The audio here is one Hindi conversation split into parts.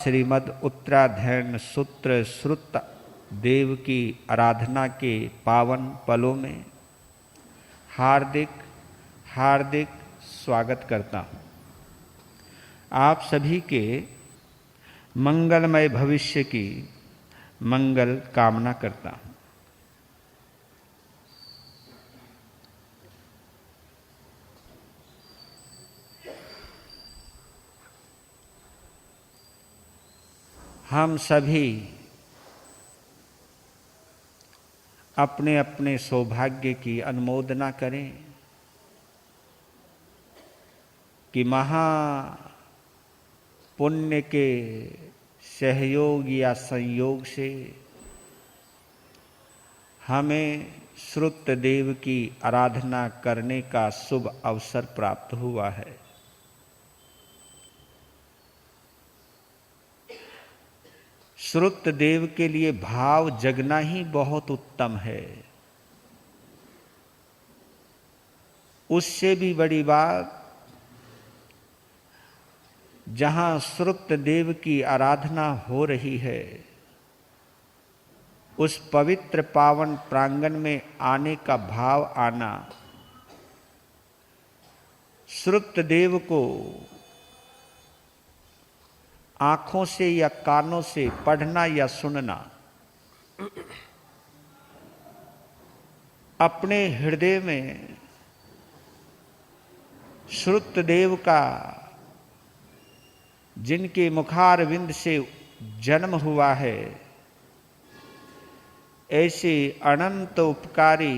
श्रीमद् उत्तराधर्म सूत्र श्रुत देव की आराधना के पावन पलों में हार्दिक हार्दिक स्वागत करता हूँ। आप सभी के मंगलमय भविष्य की मंगल कामना करता हूँ। हम सभी अपने अपने सौभाग्य की अनुमोदना करें कि महा पुण्य के सहयोग या संयोग से हमें श्रुत देव की आराधना करने का शुभ अवसर प्राप्त हुआ है। श्रुत देव के लिए भाव जगना ही बहुत उत्तम है। उससे भी बड़ी बात, जहां श्रुत देव की आराधना हो रही है, उस पवित्र पावन प्रांगण में आने का भाव आना, श्रुत देव को आंखों से या कानों से पढ़ना या सुनना, अपने हृदय में श्रुत देव का, जिनके मुखारविंद से जन्म हुआ है, ऐसे अनंत उपकारी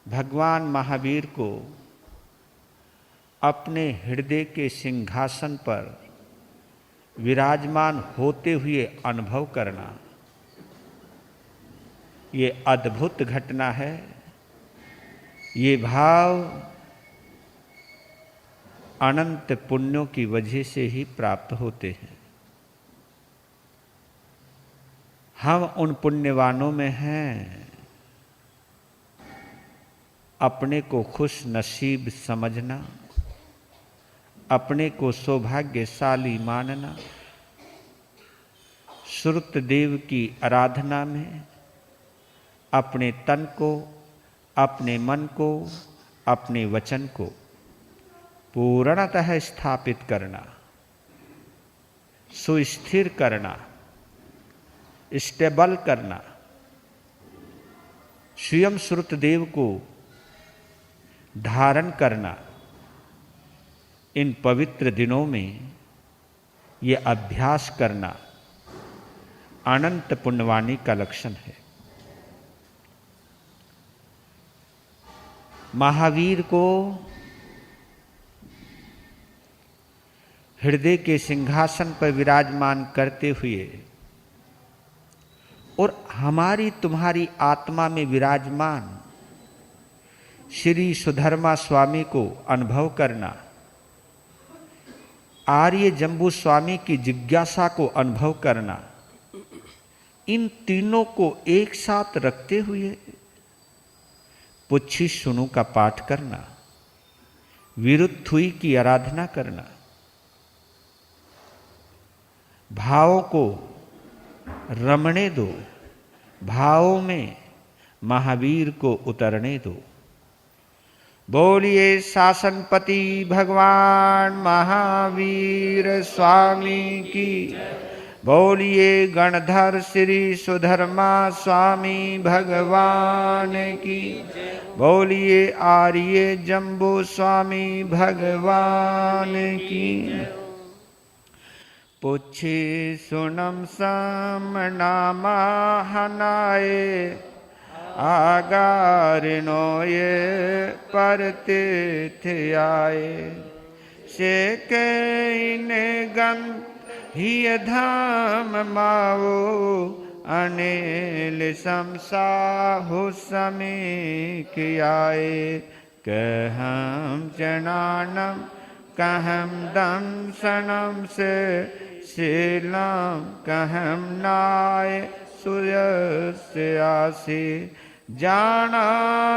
भगवान महावीर को अपने हृदय के सिंहासन पर विराजमान होते हुए अनुभव करना, ये अद्भुत घटना है। ये भाव अनंत पुण्यों की वजह से ही प्राप्त होते हैं। हम उन पुण्यवानों में हैं। अपने को खुश नसीब समझना, अपने को सौभाग्यशाली मानना, श्रुत देव की आराधना में अपने तन को, अपने मन को, अपने वचन को पूर्णतः स्थापित करना, सुस्थिर करना, स्टेबल करना, स्वयं श्रुत देव को धारण करना, इन पवित्र दिनों में ये अभ्यास करना अनंत पुण्यवानी का लक्षण है। महावीर को हृदय के सिंहासन पर विराजमान करते हुए और हमारी तुम्हारी आत्मा में विराजमान श्री सुधर्मा स्वामी को अनुभव करना, आर्य जंबू स्वामी की जिज्ञासा को अनुभव करना, इन तीनों को एक साथ रखते हुए पुच्छी सुनु का पाठ करना, विरुद्धुई की आराधना करना, भावों को रमने दो, भावों में महावीर को उतरने दो। बोलिए शासनपति भगवान महावीर स्वामी की, बोलिए गणधर श्री सुधर्मा स्वामी भगवान की, बोलिए आर्य जंबू स्वामी भगवान की। पुच्छे सुनम समनामा हनाए, आगारिनो ये परते थे आए, से कईने गंध ही धाम माओ, अनिल समसाहु समीक आए। कहम जनानम कहम दंसनम से शीलम कहम नाय सूर्य आसी, जाना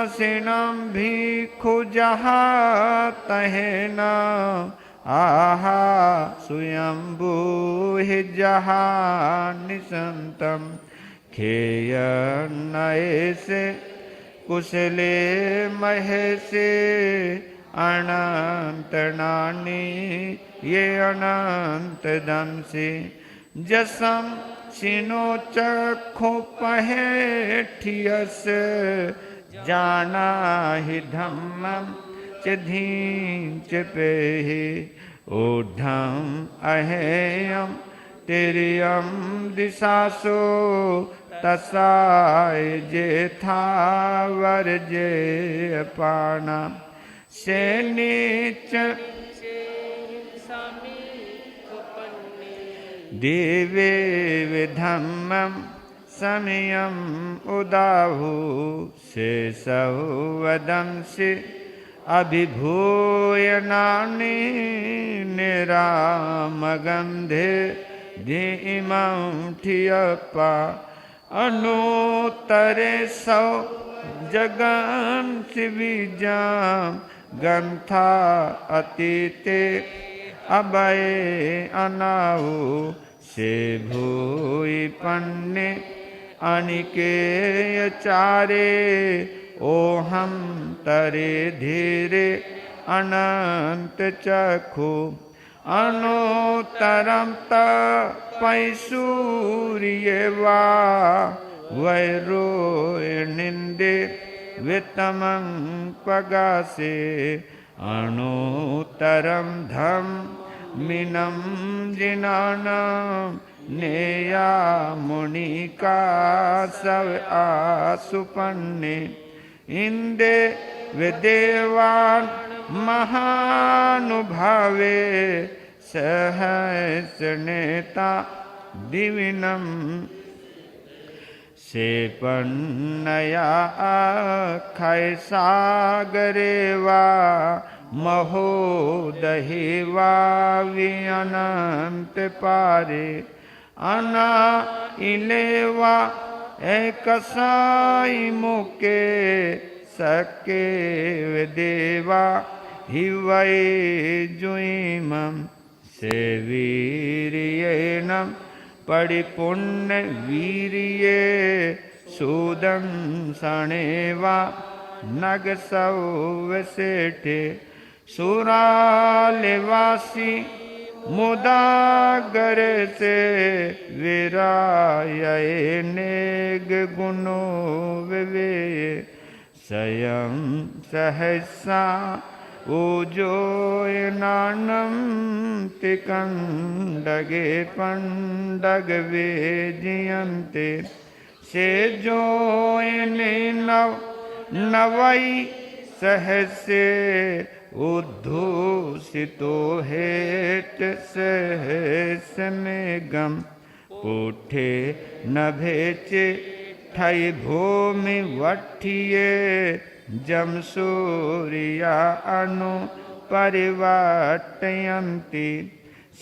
सिनम भिक्षु जहा तहेना, आहा स्वयंभू हि जहानिसंतम खेय नये से कुशले महेशे अनंत नानी ये अनंत दंसी जसम सिनो चखो पहेठियस जाना ही धम्मम च धीं च पेहि ऊढ़म अहेयम तिर्यम दिशासो तसाय जेथा वर्जे पाना से नीच देवे विधम्मम समयम उदाहु से सौवदंसि अभिभूय नानी निरामगंधे धीमं ठियप्पा अनुतरे सौ जगन शिविजाम गंथा अतीते अभय अनाहु से भूय पन्ने अनिकेय चारे ओहम तरे धीरे अनंत चखु अनुतरम तपैसूर्य वा वैरोय निंदे वितमं पगासे अनुतरम धम मिनम जिनानम नेया मुनिका सव आसुपन्ने इंदे विदेवान महानुभावे सहस नेता दिविनम से पन्नया अखय सागरे वा महोदहि वा विअनंत पारे अना इलेवा एकसाई मुके सके देवा हिवै जुईमं से वीर्येणं परिपुण्य वीर्ये सुदंसनेवा नग सौवसेठे सुरालेवासी मुदागर से विराये नेग गुणो विवे स्वयं सहसा ऊजोय नानम तिकंडगे पंडग वेजयन्ते से जोय नव नवै सहसे उद्धूषितो हेत सहस में गम उठे नभेचे ठई भूमि वठिये जम सूर्या अनु परिवाटयन्ति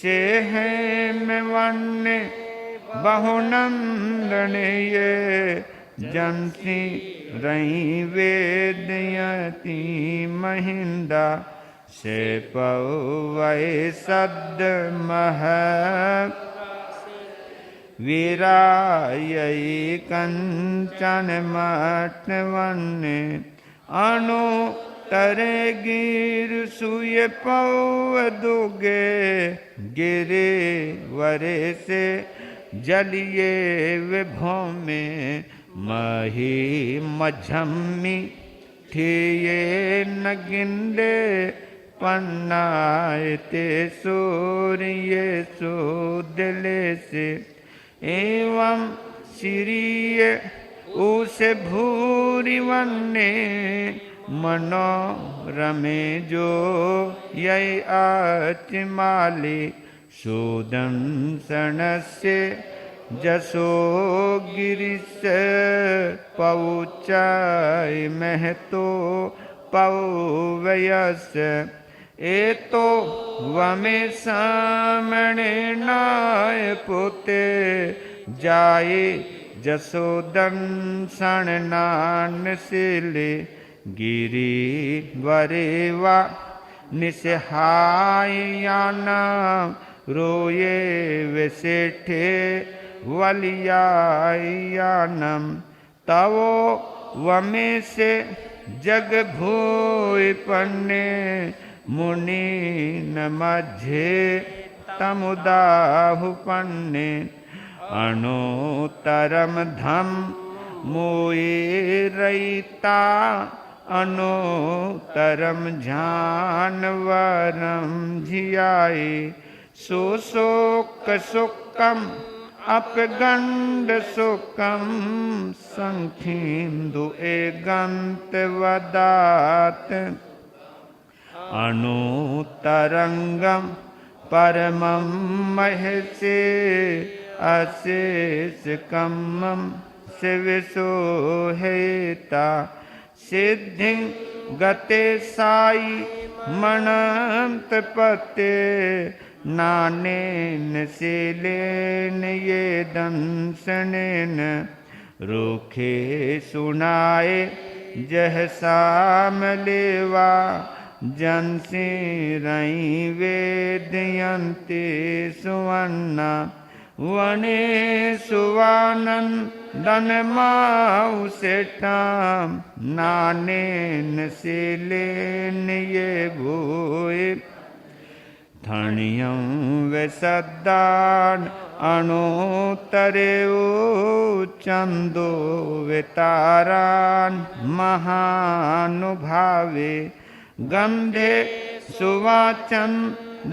से हेम वन्य बहुनंदनये जंसी रही वेदयती महिंदा से पवै सद मह वीरायै कंचन मटवन्ने अनु तरे गिर सुय पव दुगे गिरे वरे से जलिए विभूमि मही मझम्मी ठिये नगिंदे पन्नायते सूर्य सुदले से एवं श्रीय उसे भूरि वन्ने मनोरमे जो यै आचमाले सुदंसनस्य जसो गिरिश पौचाय महतो पौवयस एतो वमे सामणे नाय पुते जाये जसोदंसन नान सिले गिरी वरेवा निसहायानां रोये विसेठे वलियायानम तवो वमे से जग भूय पन्ने मुनि न मध्य तमुदाहु पन्ने अनुतरम धम मोये रयिता अनुतरम जानवरम झियाए सुशोक सुकम अपगंड सुकम संखिंदु एगंत वदात अनुतरंगम परमं महसे अशेष कम्मं शिवसोहेता सिद्धि गते साई मनंत पते नानेन शीलेन ये दंसनेन रूखे सुनाए जह साम लेवा जनसी रई वेदयंते सुवन्ना वने सुवानंदन माउ सेठाम नानेन शीलेन ये भूए धनियं वसद्दान अनुतरेउ चंदो वितारान महानुभावे गंधे सुवाचन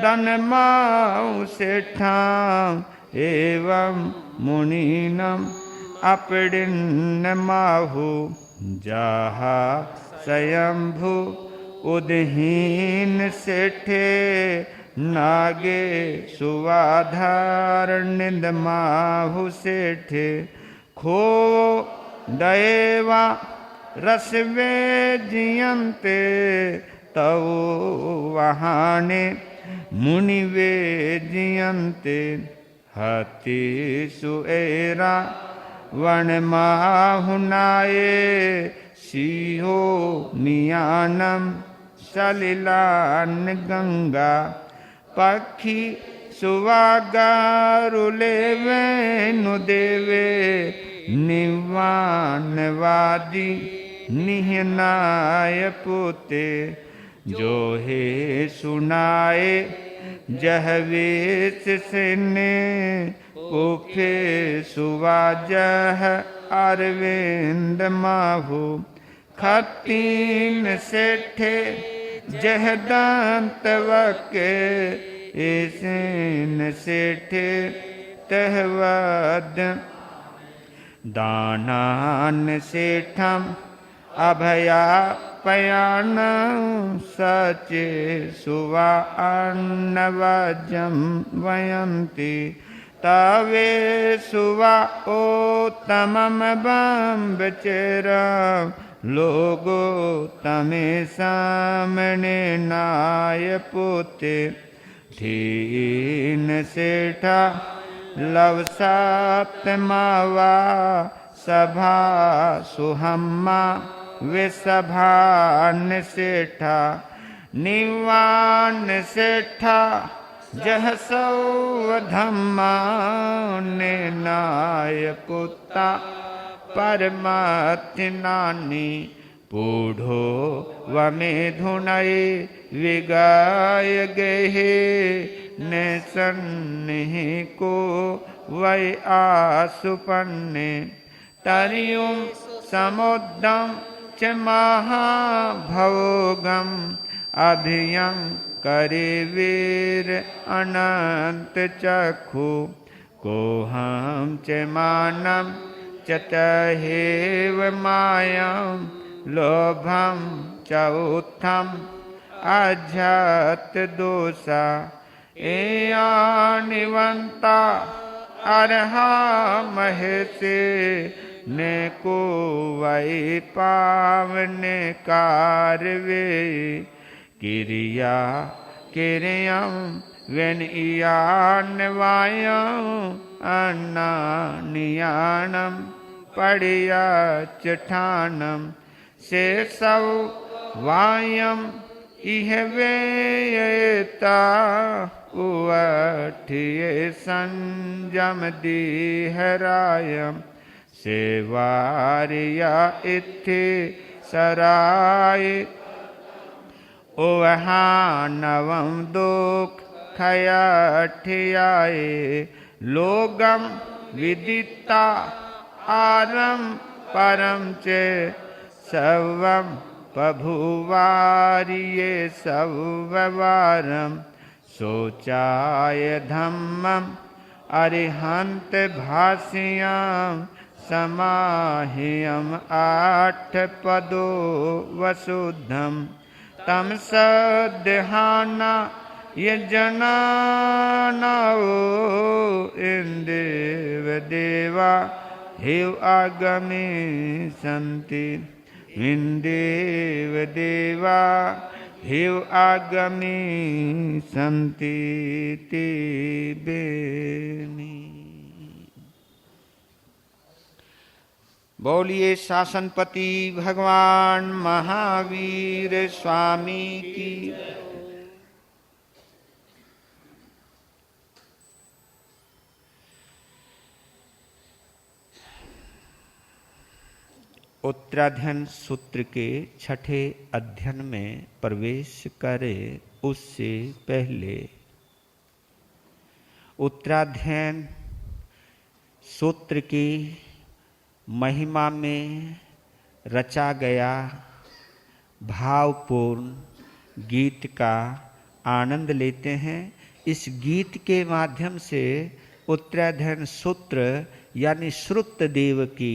दनमाउ सेठां एवं मुनीनम अपडिन्न माहु जहा स्वयंभू उदहीन सेठे नागे सुवाधार निंद माहु सेठे खो दयवा रसवे जियंते तव वहाने मुनिवे जियंते हति सुएरा वन माहुनाए सिहो नियानम सलिलान गंगा पक्षी सुवागारुले वेनु देवे निवानवादी निहनाय पुते जो हे सुनाए जहवेश सेने कुफे सुवाजह अरविंद माहु खतीन सेठे जहदांत वके एसेन सेठे तहवद दानान सेठम अभया पयान सचे सुवा अन्नवजम वयंती तवे सुवा ओ तमम बम्बचेरा लोगो तमे सामने नाय पुते धीन सेठा लवसात मावा सभा सुहम्मा विसभान सेठा निवान सेठा जह सौधम्मा ने नाय पुता परमात्म नानी पूढ़ो वमे धुनये विगाय गहे ने सन्नि को वै आसुपन्ने तरियुं समुद्रं च महाभोगम अभियं करे वीर अनंत चक्षु कोहं च मानं च तहेव मायं लोभं च उत्थम अजत दोषा एयानिवंता अर्हा महसे ने को वै पावने कारवे किरिया किरियं वेनियान वायं अन्ना नियानम पड़िया चठानम से सव वायम इह वेयता उठिए संजम दीहरायम सेवारिया इत्थे सराय ओहानवम दुख खयाठियाए लोगम विदिता आरम परम चे सर्वम पभुवारिये सववारम सोचाय धम्मम अरिहंत भाष्यम समाह्यम आठ पदो वसुद्धम तम सद्हाना ये जनानाओ इंदेव देवा हेव आगमे संति इंदेव देवा हेव आगमे संति ते बेमी। बोलिए शासनपति भगवान महावीर स्वामी की। उत्तराध्ययन सूत्र के छठे अध्ययन में प्रवेश करें उससे पहले उत्तराध्ययन सूत्र की महिमा में रचा गया भावपूर्ण गीत का आनंद लेते हैं। इस गीत के माध्यम से उत्तराध्ययन सूत्र यानी श्रुत देव की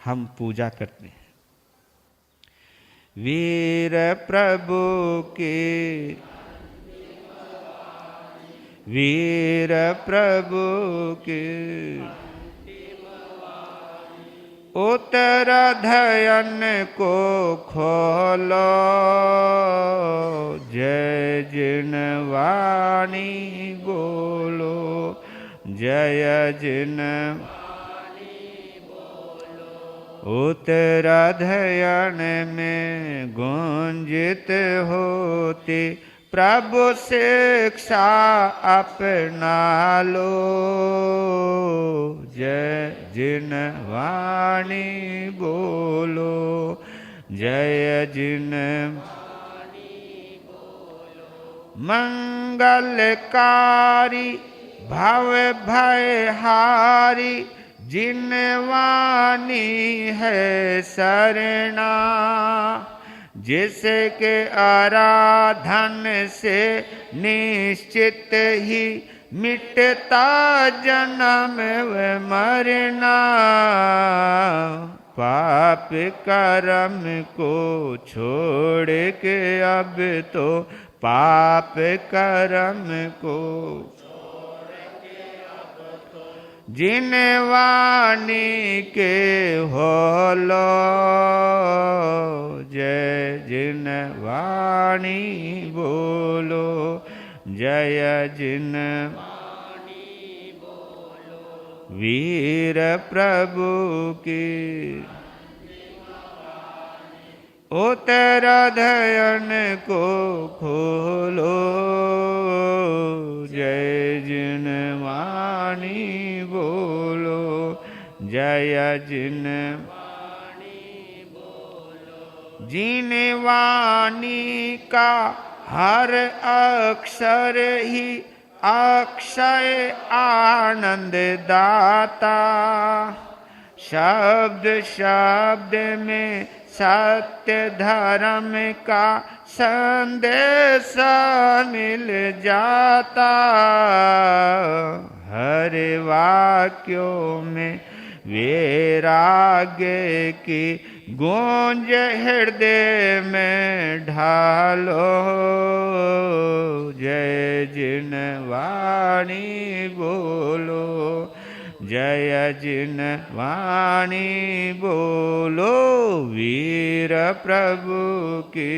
हम पूजा करते हैं। वीर प्रभु के वीर प्रभु के उत्तराध्ययन को खोलो जय जिनवाणी बोलो जय जिन उत्तराध्ययन में गुंजित होते प्रभु शिक्षा अपना लो जय जिन वाणी बोलो जय जिन मंगलकारी भव भयहारी जिन वाणी है शरणा जिसके आराधन से निश्चित ही मिटता जन्म व मरना पाप कर्म को छोड़ के अब तो पाप कर्म को जिन वाणी के होलो जय जिन वाणी बोलो जय जिन वीर प्रभु की उत्तराध्ययन को खोलो जय जिन वाणी बोलो जय जिन जिन वाणी का हर अक्षर ही अक्षय आनंद दाता शब्द शब्द में सत्य धर्म का संदेश मिल जाता हर वाक्यों में वैराग्य की गूंज हृदय में ढालो जय जिन वाणी बोलो जय जिन वाणी बोलो वीर प्रभु की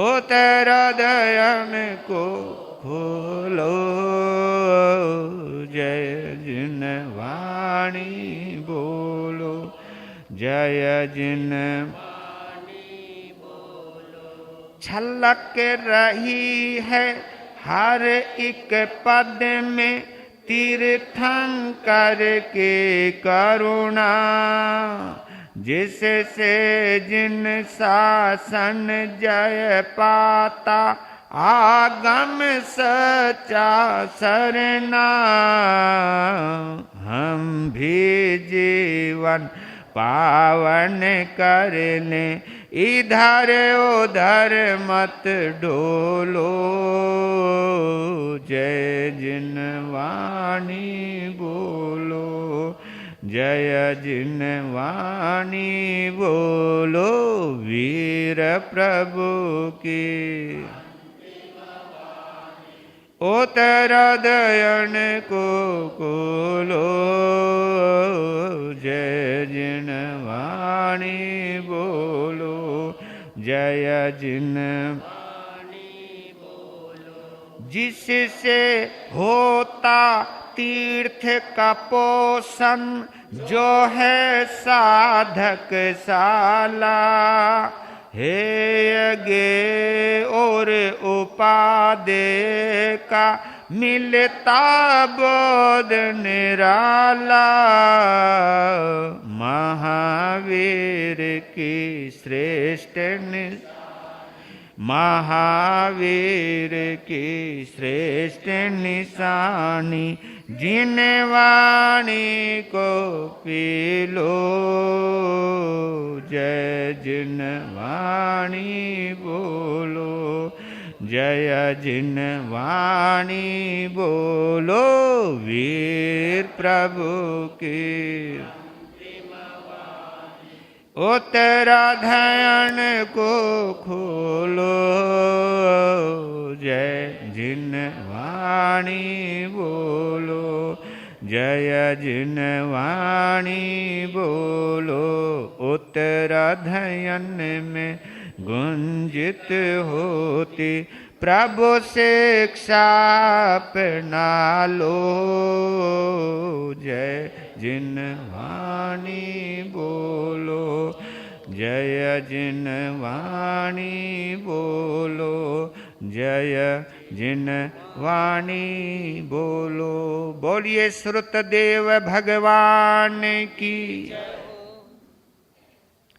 उत्तराध्ययन को खोलो जय जिन वाणी बोलो जय जिन छलक रही है हर एक पद में तीर्थंकर के करुणा। जिससे जिन शासन जय पाता आगम सचा सरना। हम भी जीवन पावन कर लें इधर उधर मत डोलो। जय जिन वाणी बोलो, जय जिन वाणी बोलो, वीर प्रभु की उत्तरायण को खोलो। जय जिन वाणी बोलो, जय जिन वाणी बोलो। जिससे होता तीर्थ का पोषण जो है साधक शाला। हे गे और उपादे का मिलता बोध निराला। महावीर की श्रेष्ठ महावीर की श्रेष्ठ निशानी जिन वाणी को पी लो। जय जिन वाणी बोलो, जय जिन वाणी बोलो, वीर प्रभु की उत्तरायण को खोलो। जय जिन वाणी बोलो, जय जिन वाणी बोलो। उत्तरायण में गुंजित होती प्रभु शिक्षा अपना लो। जय जिन वाणी बोलो, जय जिन वाणी बोलो, जय जिन वाणी बोलो। बोलिए श्रुतदेव भगवान की।